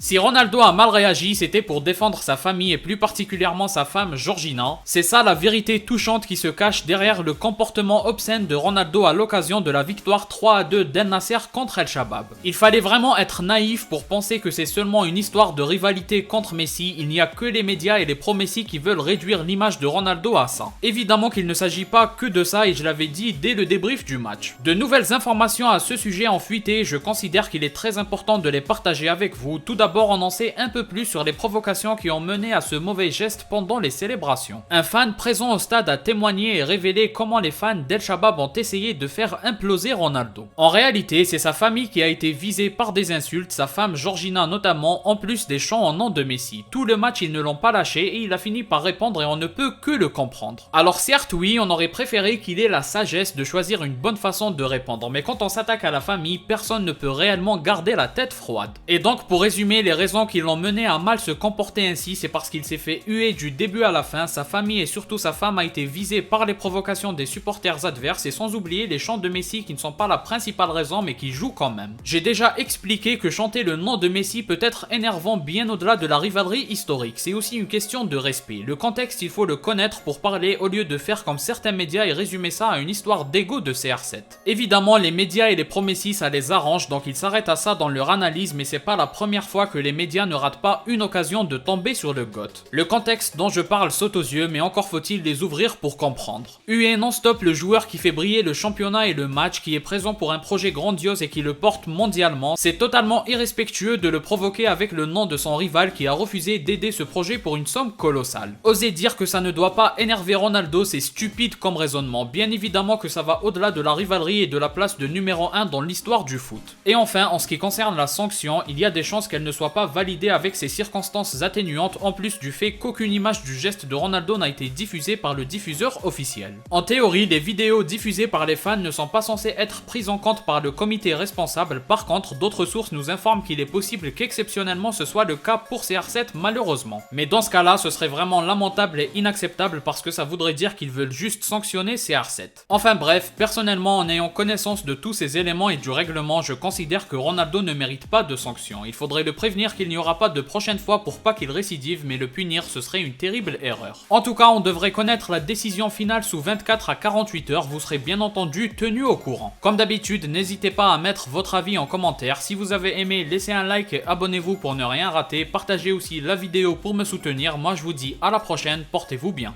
Si Ronaldo a mal réagi, c'était pour défendre sa famille et plus particulièrement sa femme Georgina. C'est ça la vérité touchante qui se cache derrière le comportement obscène de Ronaldo à l'occasion de la victoire 3-2 d'El Nasser contre El Shabab. Il fallait vraiment être naïf pour penser que c'est seulement une histoire de rivalité contre Messi, il n'y a que les médias et les pro-Messi qui veulent réduire l'image de Ronaldo à ça. Évidemment qu'il ne s'agit pas que de ça et je l'avais dit dès le débrief du match. De nouvelles informations à ce sujet ont fuité, je considère qu'il est très important de les partager avec vous. Tout d'abord, on en sait un peu plus sur les provocations qui ont mené à ce mauvais geste pendant les célébrations. Un fan présent au stade a témoigné et révélé comment les fans d'El Shabab ont essayé de faire imploser Ronaldo. En réalité, c'est sa famille qui a été visée par des insultes, sa femme Georgina notamment, en plus des chants en nom de Messi. Tout le match, ils ne l'ont pas lâché et il a fini par répondre et on ne peut que le comprendre. Alors certes, oui, on aurait préféré qu'il ait la sagesse de choisir une bonne façon de répondre, mais quand on s'attaque à la famille, personne ne peut réellement garder la tête froide. Et donc, pour résumer, les raisons qui l'ont mené à mal se comporter ainsi, c'est parce qu'il s'est fait huer du début à la fin, sa famille et surtout sa femme a été visée par les provocations des supporters adverses et sans oublier les chants de Messi qui ne sont pas la principale raison mais qui jouent quand même. J'ai déjà expliqué que chanter le nom de Messi peut être énervant bien au-delà de la rivalité historique, c'est aussi une question de respect. Le contexte, il faut le connaître pour parler au lieu de faire comme certains médias et résumer ça à une histoire d'ego de CR7. Évidemment, les médias et les pro-Messi ça les arrange donc ils s'arrêtent à ça dans leur analyse, mais c'est pas la première fois que les médias ne ratent pas une occasion de tomber sur le GOAT. Le contexte dont je parle saute aux yeux, mais encore faut-il les ouvrir pour comprendre. Huer non-stop le joueur qui fait briller le championnat et le match, qui est présent pour un projet grandiose et qui le porte mondialement, c'est totalement irrespectueux de le provoquer avec le nom de son rival qui a refusé d'aider ce projet pour une somme colossale. Oser dire que ça ne doit pas énerver Ronaldo, c'est stupide comme raisonnement. Bien évidemment que ça va au-delà de la rivalité et de la place de numéro 1 dans l'histoire du foot. Et enfin, en ce qui concerne la sanction, il y a des chances qu'elle ne soit pas validée avec ces circonstances atténuantes en plus du fait qu'aucune image du geste de Ronaldo n'a été diffusée par le diffuseur officiel. En théorie, les vidéos diffusées par les fans ne sont pas censées être prises en compte par le comité responsable, par contre d'autres sources nous informent qu'il est possible qu'exceptionnellement ce soit le cas pour CR7 malheureusement. Mais dans ce cas-là, ce serait vraiment lamentable et inacceptable parce que ça voudrait dire qu'ils veulent juste sanctionner CR7. Enfin bref, personnellement en ayant connaissance de tous ces éléments et du règlement, je considère que Ronaldo ne mérite pas de sanction. Il faudrait le prévenir qu'il n'y aura pas de prochaine fois pour pas qu'il récidive, mais le punir ce serait une terrible erreur. En tout cas, on devrait connaître la décision finale sous 24 à 48 heures, vous serez bien entendu tenu au courant. Comme d'habitude, n'hésitez pas à mettre votre avis en commentaire, si vous avez aimé, laissez un like et abonnez-vous pour ne rien rater, partagez aussi la vidéo pour me soutenir, moi je vous dis à la prochaine, portez-vous bien.